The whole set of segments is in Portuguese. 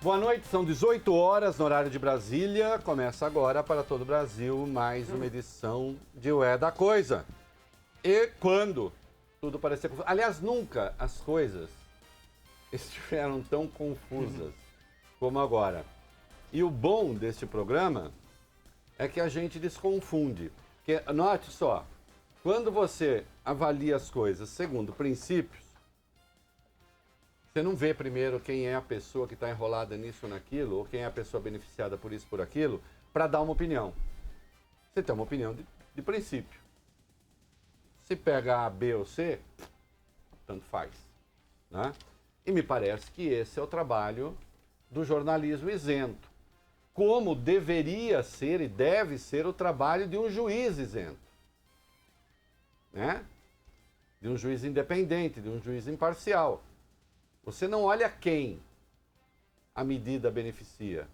Boa noite, são 18 horas no horário de Brasília. Começa agora para todo o Brasil mais uma edição de Ué da Coisa. E quando tudo parecia confuso. Aliás, nunca as coisas estiveram tão confusas como agora. E o bom deste programa é que a gente desconfunde. Porque, note só, quando você avalia as coisas segundo princípios, você não vê primeiro quem é a pessoa que está enrolada nisso ou naquilo, ou quem é a pessoa beneficiada por isso, por aquilo, para dar uma opinião. Você tem uma opinião de princípio. Se pega A, B ou C, tanto faz. Né? E me parece que esse é o trabalho do jornalismo isento. Como deveria ser e deve ser o trabalho de um juiz isento. Né? De um juiz independente, de um juiz imparcial. Você não olha quem a medida beneficia.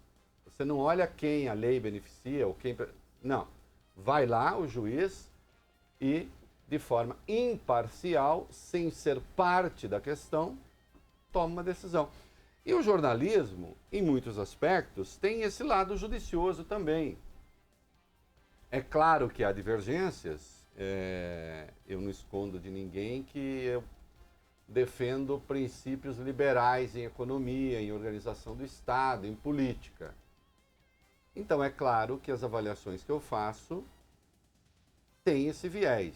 Você não olha quem a lei beneficia ou quem... Não. Vai lá o juiz e, de forma imparcial, sem ser parte da questão, toma uma decisão. E o jornalismo, em muitos aspectos, tem esse lado judicioso também. É claro que há divergências. Eu não escondo de ninguém que eu defendo princípios liberais em economia, em organização do Estado, em política. Então é claro que as avaliações que eu faço têm esse viés.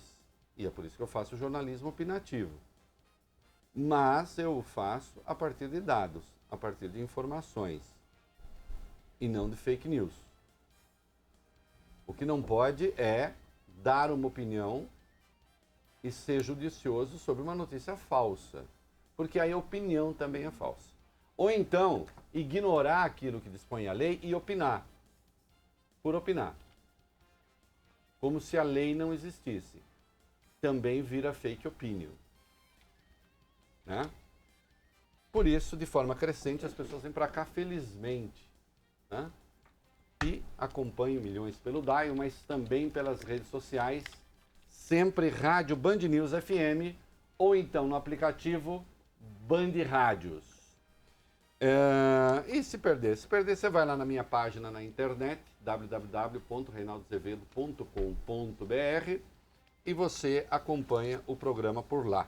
E é por isso que eu faço jornalismo opinativo. Mas eu o faço a partir de dados, a partir de informações. E não de fake news. O que não pode é dar uma opinião e ser judicioso sobre uma notícia falsa, porque aí a opinião também é falsa. Ou então, ignorar aquilo que dispõe a lei e opinar, por opinar, como se a lei não existisse. Também vira fake opinion. Né? Por isso, de forma crescente, as pessoas vêm para cá felizmente. Né? E acompanham milhões pelo Dial, mas também pelas redes sociais, sempre Rádio Band News FM, ou então no aplicativo Band Rádios. E se perder? Se perder, você vai lá na minha página na internet, www.reinaldozevedo.com.br, e você acompanha o programa por lá.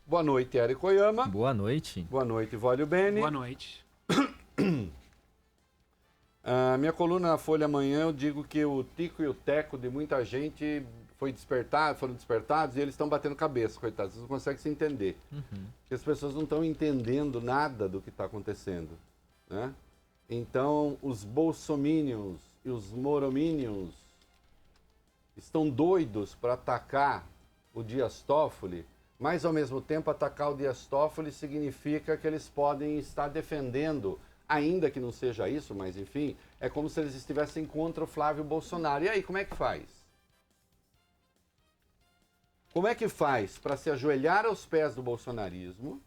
Boa noite, Érico Oyama. Boa noite. Boa noite, Vólio Bene. Boa noite. Minha coluna na Folha amanhã, eu digo que o tico e o teco de muita gente foram despertados e eles estão batendo cabeça, coitados. Eles não conseguem se entender. Porque as pessoas não estão entendendo nada do que está acontecendo. Né? Então, os bolsominions e os morominions estão doidos para atacar o Dias Toffoli, mas, ao mesmo tempo, atacar o Dias Toffoli significa que eles podem estar defendendo, ainda que não seja isso, mas, enfim, é como se eles estivessem contra o Flávio Bolsonaro. E aí, como é que faz? Como é que faz para se ajoelhar aos pés do bolsonarismo,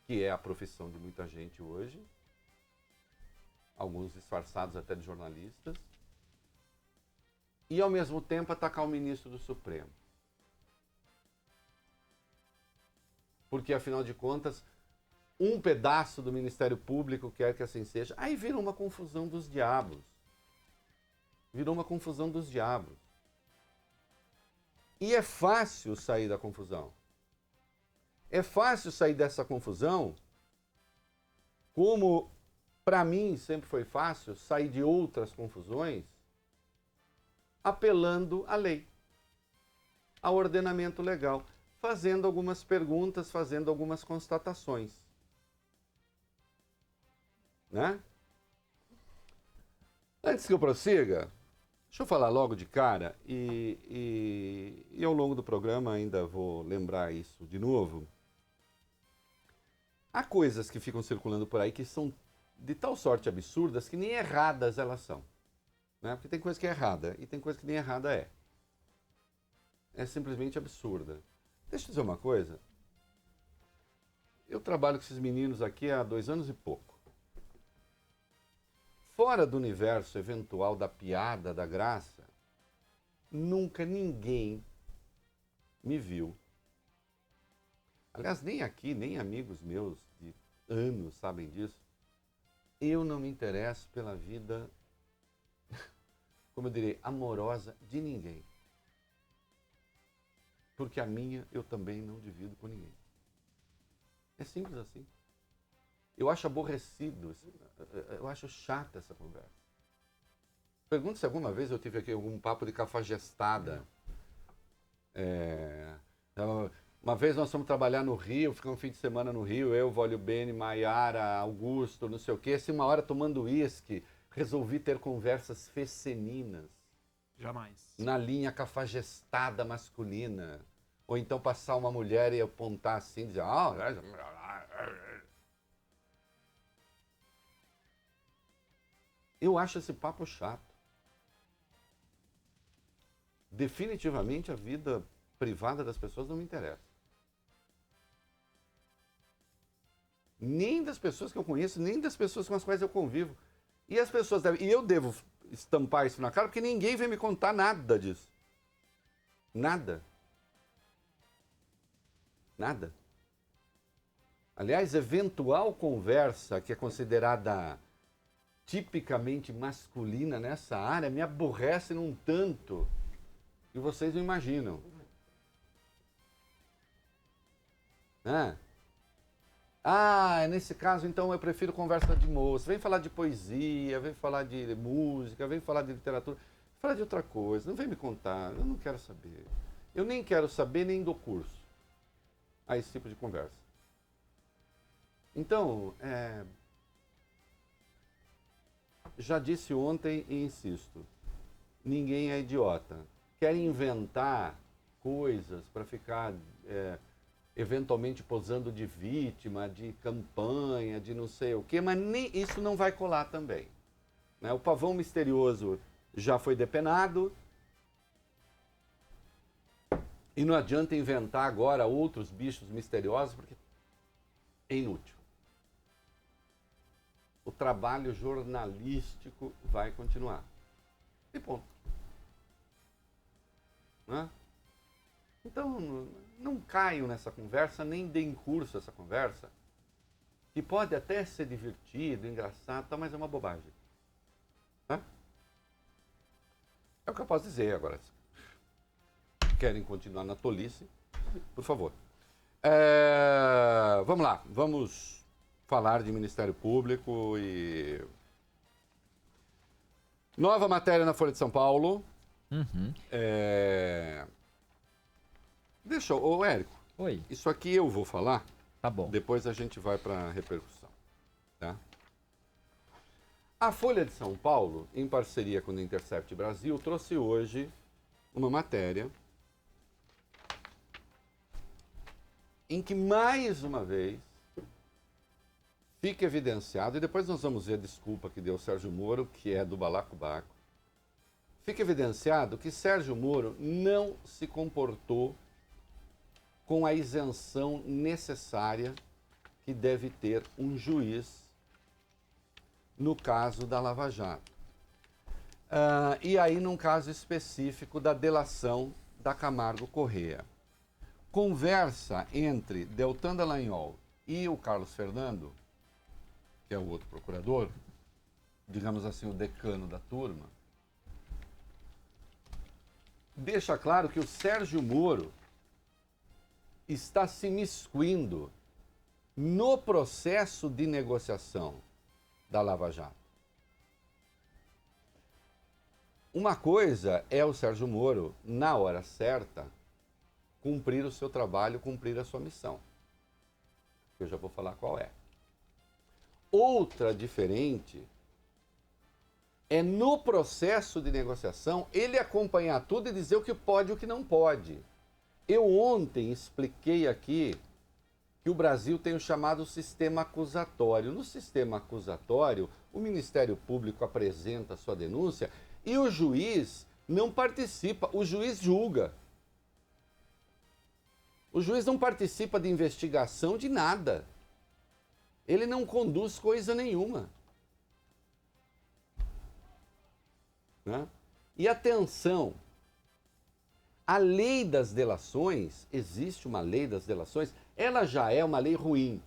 que é a profissão de muita gente hoje, alguns disfarçados até de jornalistas, e ao mesmo tempo atacar o ministro do Supremo? Porque, afinal de contas, um pedaço do Ministério Público quer que assim seja. Aí vira uma confusão dos diabos. Virou uma confusão dos diabos. E é fácil sair da confusão. É fácil sair dessa confusão, como para mim sempre foi fácil sair de outras confusões, apelando à lei, ao ordenamento legal, fazendo algumas perguntas, fazendo algumas constatações. Né? Antes que eu prossiga, deixa eu falar logo de cara, e ao longo do programa ainda vou lembrar isso de novo. Há coisas que ficam circulando por aí que são de tal sorte absurdas que nem erradas elas são. Né? Porque tem coisa que é errada e tem coisa que nem errada é. É simplesmente absurda. Deixa eu dizer uma coisa. Eu trabalho com esses meninos aqui há 2 anos e pouco. Fora do universo eventual da piada, da graça, nunca ninguém me viu. Aliás, nem aqui, nem amigos meus de anos sabem disso. eu não me interesso pela vida, como eu direi, amorosa de ninguém. Porque a minha eu também não divido com ninguém. É simples assim. Eu acho aborrecido, eu acho chata essa conversa. Pergunta se alguma vez eu tive aqui algum papo de cafajestada. Uma vez nós fomos trabalhar no Rio, ficamos um fim de semana no Rio, eu, Vólio Bene, Maiara, Augusto, não sei o quê. Assim, uma hora tomando uísque, resolvi ter conversas feceninas. Jamais. Na linha cafajestada masculina. Ou então passar uma mulher e apontar assim, dizer... Eu acho esse papo chato. Definitivamente a vida privada das pessoas não me interessa. Nem das pessoas que eu conheço, nem das pessoas com as quais eu convivo. E as pessoas devem... E eu devo estampar isso na cara, porque ninguém vem me contar nada disso. Nada. Nada. Aliás, eventual conversa que é considerada tipicamente masculina nessa área me aborrece num tanto que vocês não imaginam. Nesse caso, então, eu prefiro conversa de moça. Vem falar de poesia, vem falar de música, vem falar de literatura, vem falar de outra coisa. Não vem me contar, eu não quero saber. Eu nem quero saber, nem dou curso a esse tipo de conversa. Então, já disse ontem e insisto, ninguém é idiota. Quer inventar coisas para ficar eventualmente posando de vítima, de campanha, de não sei o quê, mas nem isso não vai colar também. Né? O pavão misterioso já foi depenado e não adianta inventar agora outros bichos misteriosos porque é inútil. O trabalho jornalístico vai continuar. E ponto. Né? Então, não caiam nessa conversa, nem deem curso a essa conversa, que pode até ser divertido, engraçado, mas é uma bobagem. Né? É o que eu posso dizer agora. Se querem continuar na tolice, por favor. Vamos lá, vamos falar de Ministério Público e... Nova matéria na Folha de São Paulo. Uhum. Deixa, ô Érico. Oi. Isso aqui eu vou falar. Tá bom. Depois a gente vai para a repercussão. Tá? A Folha de São Paulo, em parceria com o Intercept Brasil, trouxe hoje uma matéria em que, mais uma vez, fica evidenciado, e depois nós vamos ver a desculpa que deu o Sérgio Moro, que é do balacobaco, fica evidenciado que Sérgio Moro não se comportou com a isenção necessária que deve ter um juiz no caso da Lava Jato. E aí, num caso específico da delação da Camargo Corrêa. Conversa entre Deltan Dallagnol e o Carlos Fernando, que é o outro procurador, digamos assim, o decano da turma, deixa claro que o Sérgio Moro está se miscuindo no processo de negociação da Lava Jato. Uma coisa é o Sérgio Moro, na hora certa, cumprir o seu trabalho, cumprir a sua missão. Eu já vou falar qual é. Outra diferente é no processo de negociação ele acompanhar tudo e dizer o que pode e o que não pode. Eu ontem expliquei aqui que o Brasil tem o chamado sistema acusatório. No sistema acusatório, o Ministério Público apresenta a sua denúncia e o juiz não participa, o juiz julga. O juiz não participa de investigação de nada. Ele não conduz coisa nenhuma. Né? E atenção, a lei das delações, existe uma lei das delações, ela já é uma lei ruim.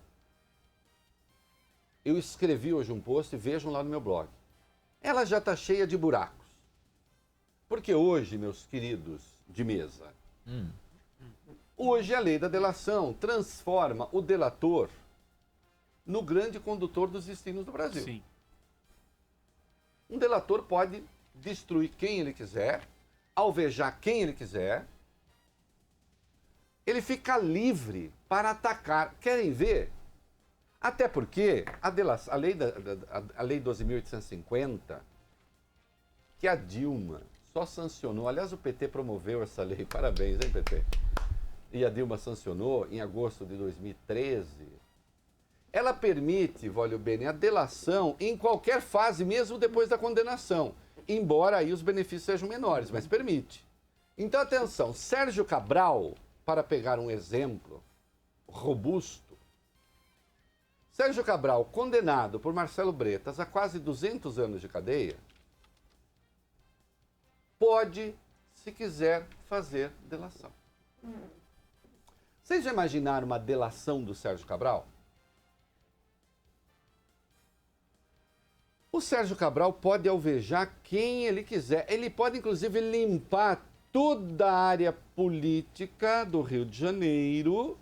Eu escrevi hoje um post e vejam lá no meu blog. Ela já está cheia de buracos. Porque hoje, meus queridos de mesa, hoje a lei da delação transforma o delator no grande condutor dos destinos do Brasil. Sim. Um delator pode destruir quem ele quiser, alvejar quem ele quiser. Ele fica livre para atacar. Querem ver? Até porque a lei 12.850, que a Dilma só sancionou, aliás, o PT promoveu essa lei, parabéns, hein, PT? E a Dilma sancionou em agosto de 2013. Ela permite, voglio bene, a delação em qualquer fase, mesmo depois da condenação. Embora aí os benefícios sejam menores, mas permite. Então, atenção, Sérgio Cabral, para pegar um exemplo robusto, Sérgio Cabral, condenado por Marcelo Bretas a quase 200 anos de cadeia, pode, se quiser, fazer delação. Vocês já imaginaram uma delação do Sérgio Cabral? O Sérgio Cabral pode alvejar quem ele quiser. Ele pode, inclusive, limpar toda a área política do Rio de Janeiro,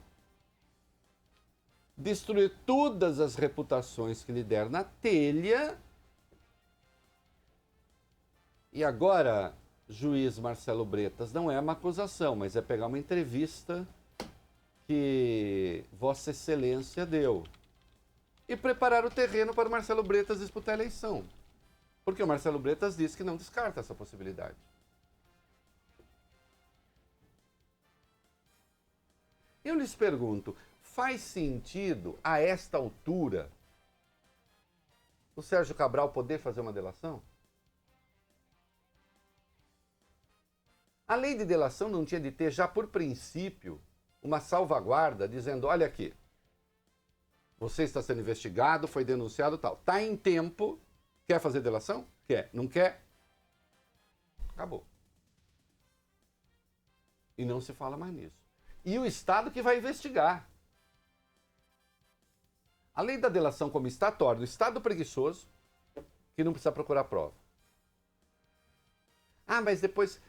destruir todas as reputações que lhe der na telha. E agora, juiz Marcelo Bretas, não é uma acusação, mas é pegar uma entrevista que Vossa Excelência deu e preparar o terreno para o Marcelo Bretas disputar a eleição. Porque o Marcelo Bretas disse que não descarta essa possibilidade. Eu lhes pergunto, faz sentido, a esta altura, o Sérgio Cabral poder fazer uma delação? A lei de delação não tinha de ter, já por princípio, uma salvaguarda dizendo, olha aqui, você está sendo investigado, foi denunciado, tal. Está em tempo, quer fazer delação? Quer. Não quer? Acabou. E não se fala mais nisso. E o Estado que vai investigar. A lei da delação como está torna o Estado preguiçoso, que não precisa procurar prova. Ah, mas depois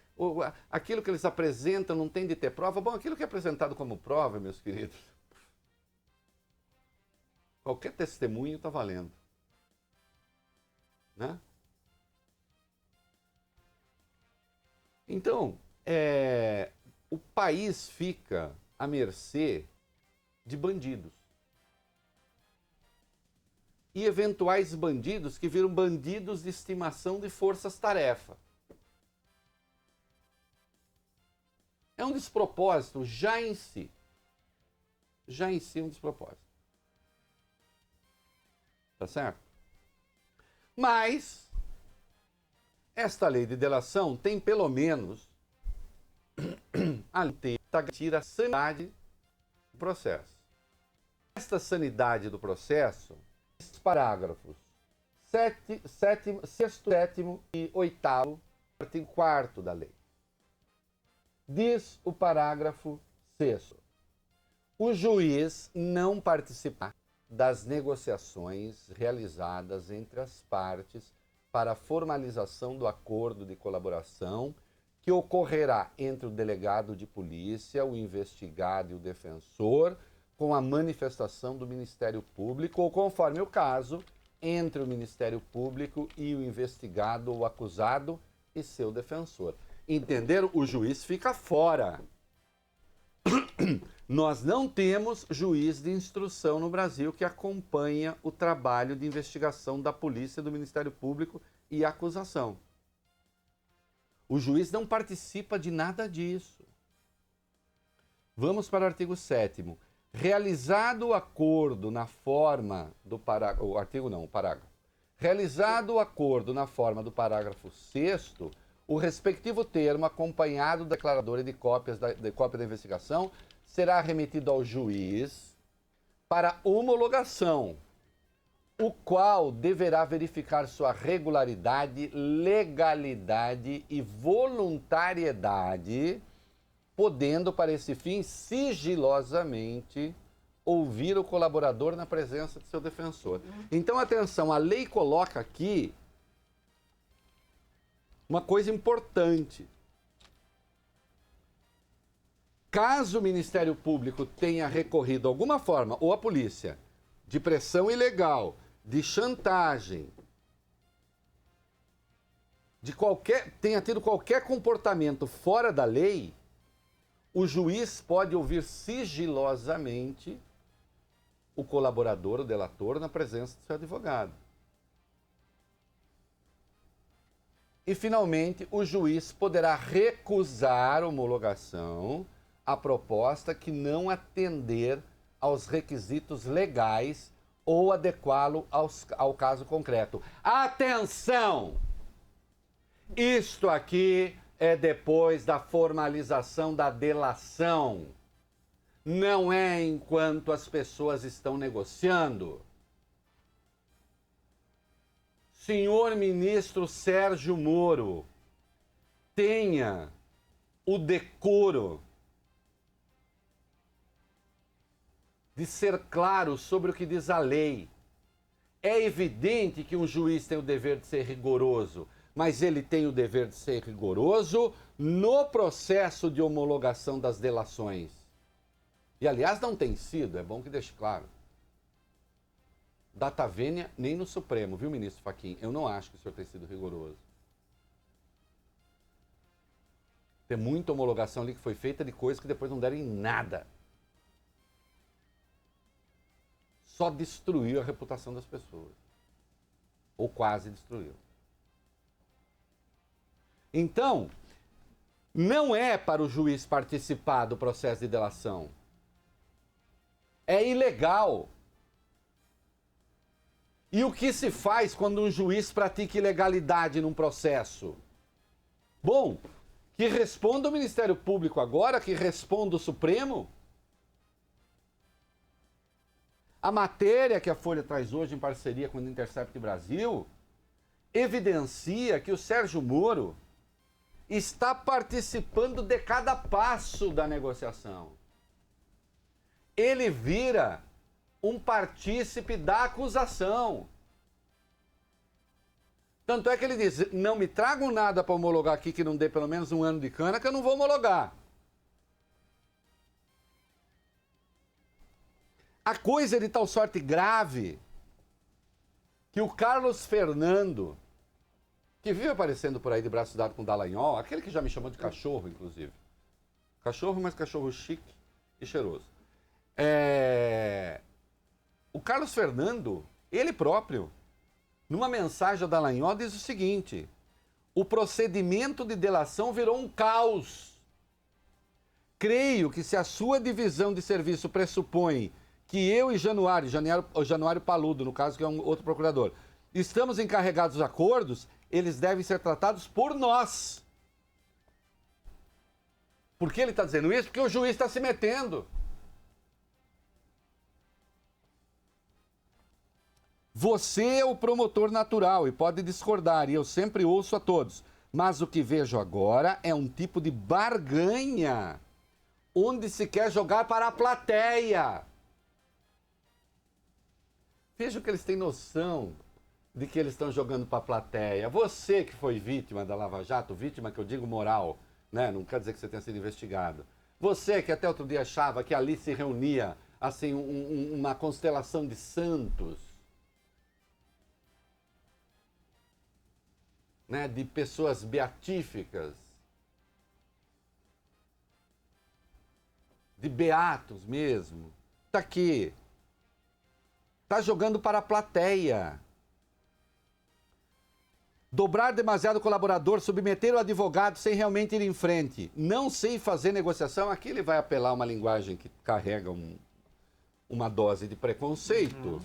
aquilo que eles apresentam não tem de ter prova. Bom, aquilo que é apresentado como prova, meus queridos, qualquer testemunho está valendo. Né? Então, o país fica à mercê de bandidos. E eventuais bandidos que viram bandidos de estimação de forças-tarefa. É um despropósito já em si. Já em si é um despropósito. Tá certo? Mas esta lei de delação tem pelo menos a tira a sanidade do processo. Esta sanidade do processo, esses parágrafos 6º, 7º e 8º, artigo 4º da lei. Diz o parágrafo 6º. O juiz não participará das negociações realizadas entre as partes para a formalização do acordo de colaboração que ocorrerá entre o delegado de polícia, o investigado e o defensor, com a manifestação do Ministério Público, ou, conforme o caso, entre o Ministério Público e o investigado ou acusado e seu defensor. Entenderam? O juiz fica fora. Nós não temos juiz de instrução no Brasil que acompanha o trabalho de investigação da polícia, do Ministério Público e a acusação. O juiz não participa de nada disso. Vamos para o artigo 7º. Realizado o acordo na forma do parágrafo... O artigo não, o parágrafo. Realizado o acordo na forma do parágrafo 6º, o respectivo termo, acompanhado da declaradora de cópia da investigação, será remetido ao juiz para homologação, o qual deverá verificar sua regularidade, legalidade e voluntariedade, podendo, para esse fim, sigilosamente ouvir o colaborador na presença de seu defensor. Então, atenção, a lei coloca aqui uma coisa importante. Caso o Ministério Público tenha recorrido de alguma forma, ou a polícia, de pressão ilegal, de chantagem, tenha tido qualquer comportamento fora da lei, o juiz pode ouvir sigilosamente o colaborador, o delator, na presença do seu advogado. E, finalmente, o juiz poderá recusar a homologação a proposta que não atender aos requisitos legais ou adequá-lo ao caso concreto. Atenção! Isto aqui é depois da formalização da delação. Não é enquanto as pessoas estão negociando. Senhor ministro Sérgio Moro, tenha o decoro de ser claro sobre o que diz a lei. É evidente que um juiz tem o dever de ser rigoroso, mas ele tem o dever de ser rigoroso no processo de homologação das delações. E, aliás, não tem sido, é bom que deixe claro. Data vênia nem no Supremo, viu, ministro Fachin? Eu não acho que o senhor tenha sido rigoroso. Tem muita homologação ali que foi feita de coisas que depois não deram em nada. Só destruiu a reputação das pessoas. Ou quase destruiu. Então, não é para o juiz participar do processo de delação. É ilegal. E o que se faz quando um juiz pratica ilegalidade num processo? Bom, que responda o Ministério Público agora, que responda o Supremo. A matéria que a Folha traz hoje em parceria com o Intercept Brasil evidencia que o Sérgio Moro está participando de cada passo da negociação. Ele vira um partícipe da acusação. Tanto é que ele diz, não me tragam nada para homologar aqui que não dê pelo menos 1 ano de cana, que eu não vou homologar. A coisa é de tal sorte grave que o Carlos Fernando, que vive aparecendo por aí de braço dado com o Dallagnol, aquele que já me chamou de cachorro, inclusive. Cachorro, mas cachorro chique e cheiroso. O Carlos Fernando, ele próprio, numa mensagem ao Dallagnol, diz o seguinte: o procedimento de delação virou um caos. Creio que se a sua divisão de serviço pressupõe que eu e Januário Paludo, no caso que é um outro procurador, estamos encarregados dos acordos, eles devem ser tratados por nós. Por que ele está dizendo isso? Porque o juiz está se metendo. Você é o promotor natural e pode discordar, e eu sempre ouço a todos. Mas o que vejo agora é um tipo de barganha, onde se quer jogar para a plateia. Vejam que eles têm noção de que eles estão jogando para a plateia. Você que foi vítima da Lava Jato, vítima que eu digo moral, né? Não quer dizer que você tenha sido investigado. Você que até outro dia achava que ali se reunia assim uma constelação de santos, né? De pessoas beatíficas, de beatos mesmo. Está aqui. Está jogando para a plateia. Dobrar demasiado o colaborador, submeter o advogado sem realmente ir em frente. Não sei fazer negociação. Aqui ele vai apelar a uma linguagem que carrega uma dose de preconceito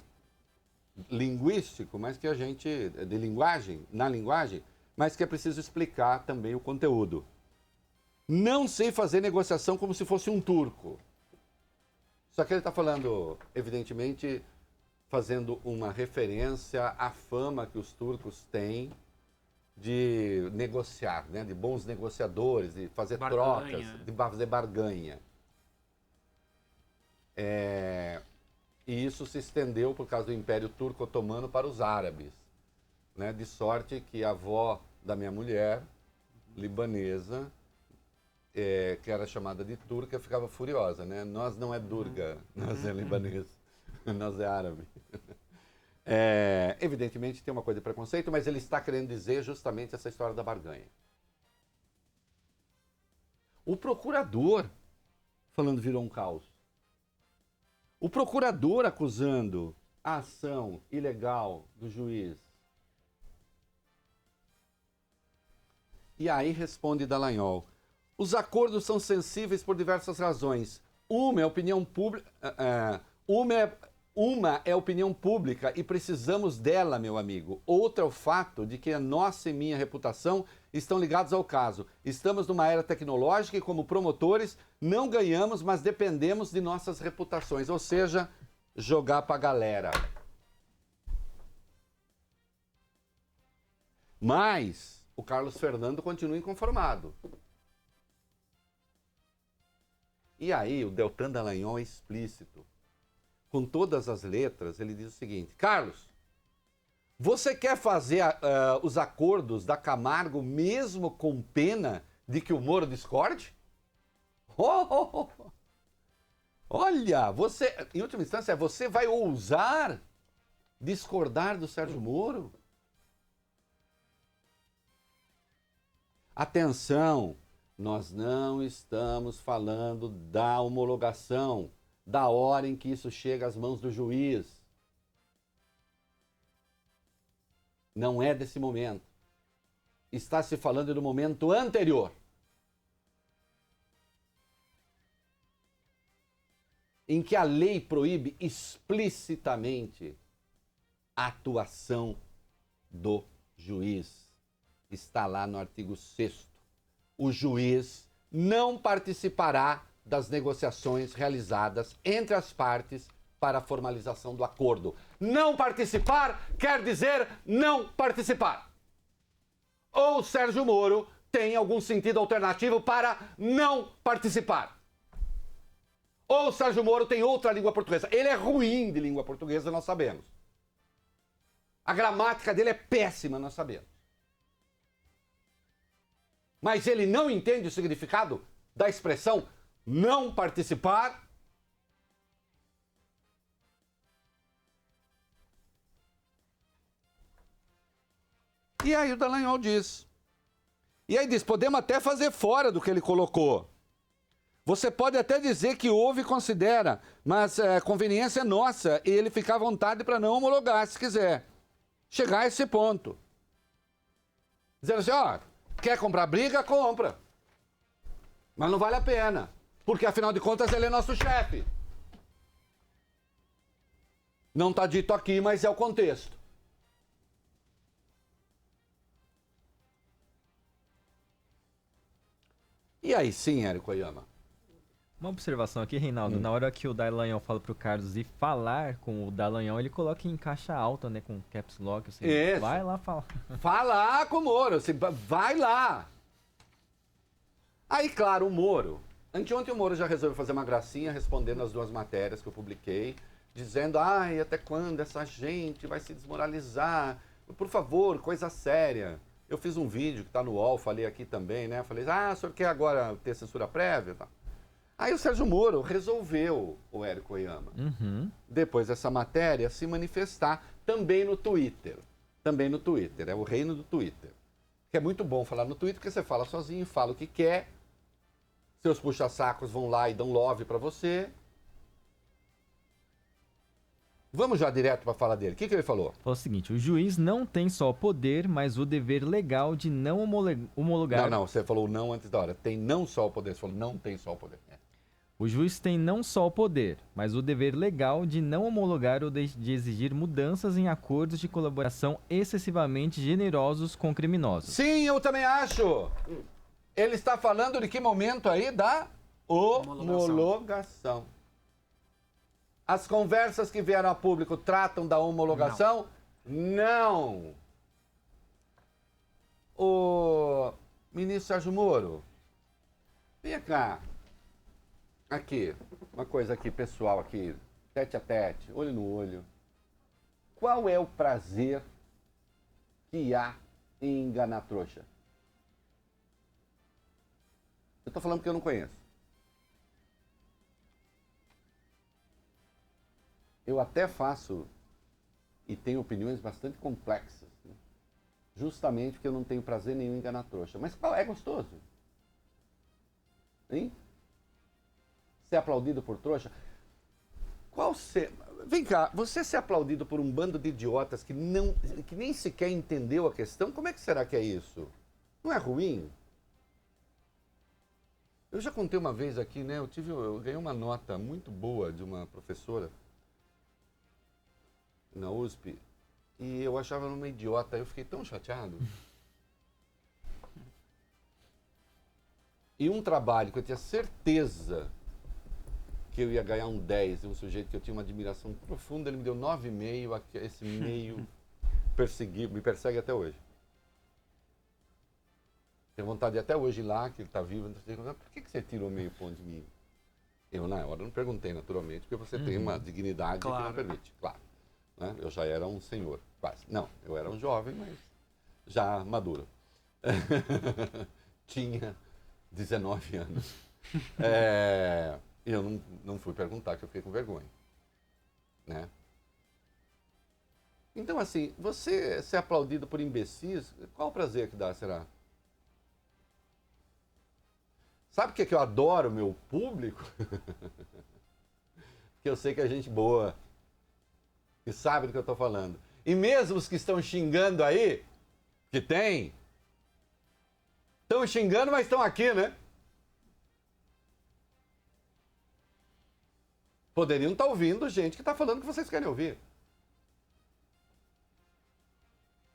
linguístico, mas que a gente... de linguagem, na linguagem, mas que é preciso explicar também o conteúdo. Não sei fazer negociação como se fosse um turco. Só que ele está falando, evidentemente, fazendo uma referência à fama que os turcos têm de negociar, né? De bons negociadores, de fazer trocas, de fazer barganha. E isso se estendeu, por causa do Império Turco-Otomano, para os árabes. Né? De sorte que a avó da minha mulher, libanesa, que era chamada de turca, ficava furiosa. Né? Nós não é Durga, nós é libanês, nós é árabe. Evidentemente tem uma coisa de preconceito, mas ele está querendo dizer justamente essa história da barganha. O procurador, falando virou um caos. O procurador acusando a ação ilegal do juiz. E aí responde Dallagnol. Os acordos são sensíveis por diversas razões. Uma é opinião pública. Uma é opinião pública e precisamos dela, meu amigo. Outra é o fato de que a nossa e minha reputação estão ligados ao caso. Estamos numa era tecnológica e, como promotores, não ganhamos, mas dependemos de nossas reputações. Ou seja, jogar pra galera. Mas o Carlos Fernando continua inconformado. E aí o Deltan Dallagnol é explícito. Com todas as letras, ele diz o seguinte: Carlos, você quer fazer os acordos da Camargo mesmo com pena de que o Moro discorde? Olha, você, em última instância, você vai ousar discordar do Sérgio Moro? Atenção, nós não estamos falando da homologação, da hora em que isso chega às mãos do juiz. Não é desse momento. Está se falando do momento anterior. Em que a lei proíbe explicitamente a atuação do juiz. Está lá no artigo 6º. O juiz não participará das negociações realizadas entre as partes para a formalização do acordo. Não participar quer dizer não participar. Ou Sérgio Moro tem algum sentido alternativo para não participar. Ou Sérgio Moro tem outra língua portuguesa. Ele é ruim de língua portuguesa, nós sabemos. A gramática dele é péssima, nós sabemos. Mas ele não entende o significado da expressão não participar. E aí o Dallagnol diz. E aí diz, podemos até fazer fora do que ele colocou. Você pode até dizer que houve e considera, mas conveniência é nossa e ele fica à vontade para não homologar, se quiser. Chegar a esse ponto. Dizendo assim, ó, quer comprar briga? Compra. Mas não vale a pena. Porque, afinal de contas, ele é nosso chefe. Não está dito aqui, mas é o contexto. E aí sim, Érico Oyama? Uma observação aqui, Reinaldo. Na hora que o Dallagnol fala pro Carlos ir falar com o Dallagnol, ele coloca em caixa alta, né? Com caps lock. Assim, vai lá falar. Falar com o Moro. Vai lá. Aí, claro, o Moro... Anteontem o Moro já resolveu fazer uma gracinha respondendo as duas matérias que eu publiquei, dizendo, ai, até quando essa gente vai se desmoralizar? Por favor, coisa séria. Eu fiz um vídeo que está no UOL, falei aqui também, né? Falei, o senhor quer agora ter censura prévia? Tá. Aí o Sérgio Moro resolveu, o Érico Oyama, depois dessa matéria, se manifestar também no Twitter. Também no Twitter, é o reino do Twitter. Que é muito bom falar no Twitter, porque você fala sozinho, fala o que quer, seus puxa-sacos vão lá e dão love para você. Vamos já direto para falar dele. O que ele falou? Falou o seguinte, o juiz não tem só o poder, mas o dever legal de não homologar... Não, você falou não antes da hora. Tem não só o poder, você falou não tem só o poder. O juiz tem não só o poder, mas o dever legal de não homologar ou de exigir mudanças em acordos de colaboração excessivamente generosos com criminosos. Sim, eu também acho. Ele está falando de que momento aí? Da homologação. As conversas que vieram a público tratam da homologação? Não. O ministro Sérgio Moro, vem cá. Aqui, uma coisa aqui, pessoal aqui, tete a tete, olho no olho. Qual é o prazer que há em enganar trouxa? Eu estou falando porque eu não conheço. Eu até faço e tenho opiniões bastante complexas, né? Justamente porque eu não tenho prazer nenhum em enganar trouxa. Mas qual é gostoso? Hein? Ser aplaudido por trouxa? Qual ser... Vem cá, você ser aplaudido por um bando de idiotas que nem sequer entendeu a questão, como é que será que é isso? Não é ruim? Eu já contei uma vez aqui, né? Eu ganhei uma nota muito boa de uma professora na USP e eu achava ela uma idiota. Eu fiquei tão chateado. E um trabalho que eu tinha certeza que eu ia ganhar um 10, um sujeito que eu tinha uma admiração profunda, ele me deu 9,5, esse meio me persegue até hoje. Tenho vontade de até hoje ir lá, que ele está vivo, por que você tirou meio ponto de mim? Eu, na hora, não perguntei naturalmente, porque você tem uma dignidade que não permite, claro. Né? Eu já era um senhor, quase. Não, eu era um jovem, mas já maduro. Tinha 19 anos. E eu não fui perguntar, que eu fiquei com vergonha. Né? Então, assim, você ser aplaudido por imbecis, qual o prazer que dá, será? Sabe o que é que eu adoro, meu público? Que eu sei que é gente boa, que sabe do que eu estou falando. E mesmo os que estão xingando aí, que tem, estão xingando, mas estão aqui, né? Poderiam estar ouvindo gente que está falando o que vocês querem ouvir.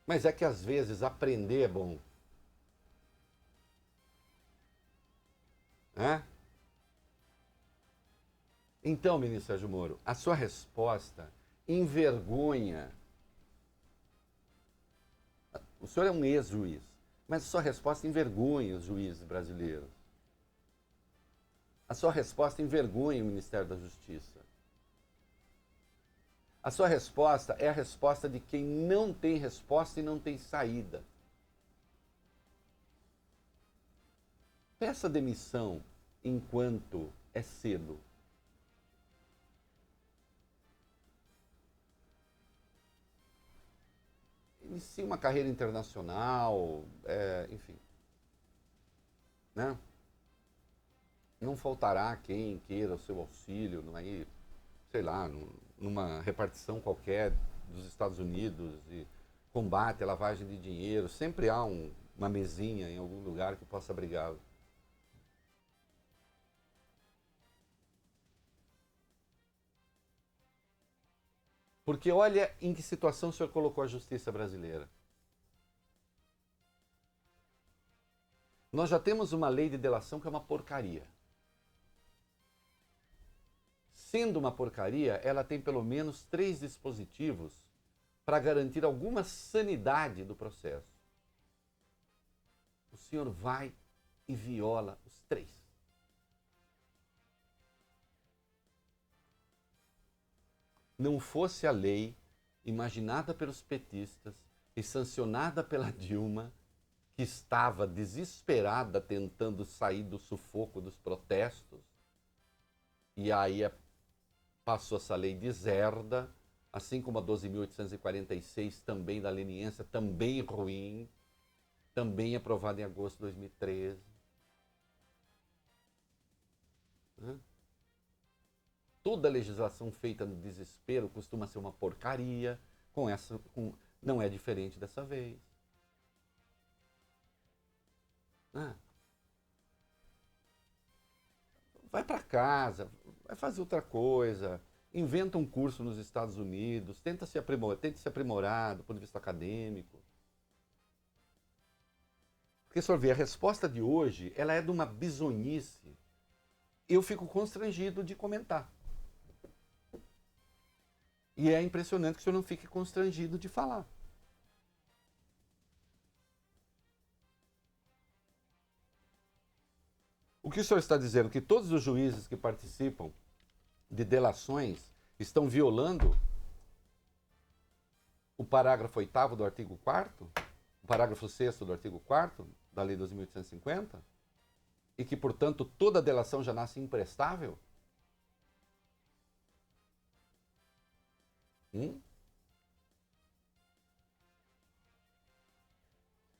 Mas é que às vezes aprender é bom. Né? Então, ministro Sérgio Moro, a sua resposta envergonha. O senhor é um ex-juiz, mas a sua resposta envergonha os juízes brasileiros. A sua resposta envergonha o Ministério da Justiça. A sua resposta é a resposta de quem não tem resposta e não tem saída. Peça demissão enquanto é cedo. Inicie uma carreira internacional, enfim. Né? Não faltará quem queira o seu auxílio, sei lá, numa repartição qualquer dos Estados Unidos e combate à lavagem de dinheiro. Sempre há uma mesinha em algum lugar que possa abrigá-lo. Porque olha em que situação o senhor colocou a justiça brasileira. Nós já temos uma lei de delação que é uma porcaria. Sendo uma porcaria, ela tem pelo menos 3 dispositivos para garantir alguma sanidade do processo. O senhor vai e viola os 3. Não fosse a lei imaginada pelos petistas e sancionada pela Dilma, que estava desesperada tentando sair do sufoco dos protestos, e aí passou essa lei deserda, assim como a 12.846, também da leniência, também ruim, também aprovada em agosto de 2013. Toda legislação feita no desespero costuma ser uma porcaria, não é diferente dessa vez. Vai para casa, vai fazer outra coisa, inventa um curso nos Estados Unidos, tente se aprimorar do ponto de vista acadêmico. Porque, senhor vê, a resposta de hoje, ela é de uma bizonhice. Eu fico constrangido de comentar. E é impressionante que o senhor não fique constrangido de falar. O que o senhor está dizendo? Que todos os juízes que participam de delações, estão violando o parágrafo 8º do artigo 4º, o parágrafo 6º do artigo 4º da Lei 2.850, e que, portanto, toda delação já nasce imprestável?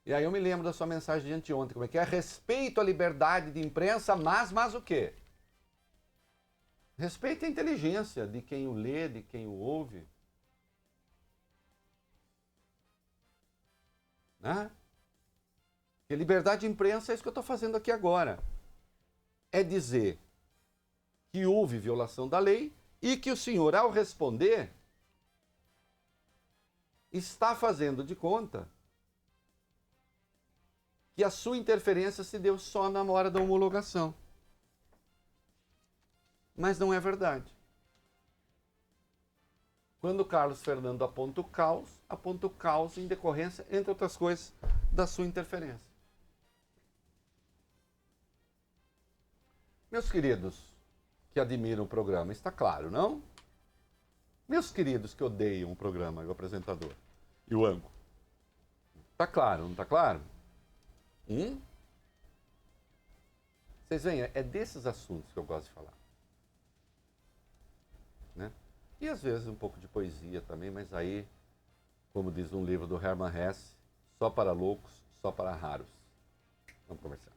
E aí eu me lembro da sua mensagem de anteontem, como é que é? Respeito à liberdade de imprensa, mas o quê? Respeito à inteligência de quem o lê, de quem o ouve. Né? E liberdade de imprensa é isso que eu estou fazendo aqui agora. É dizer que houve violação da lei e que o senhor, ao responder, está fazendo de conta que a sua interferência se deu só na hora da homologação. Mas não é verdade. Quando o Carlos Fernando aponta o caos em decorrência, entre outras coisas, da sua interferência. Meus queridos que admiram o programa, está claro, não? Meus queridos que odeiam o programa e o apresentador e o âncora. Está claro, não está claro? Vocês veem, é desses assuntos que eu gosto de falar. Né? E às vezes um pouco de poesia também, mas aí, como diz um livro do Hermann Hesse, só para loucos, só para raros. Vamos conversar.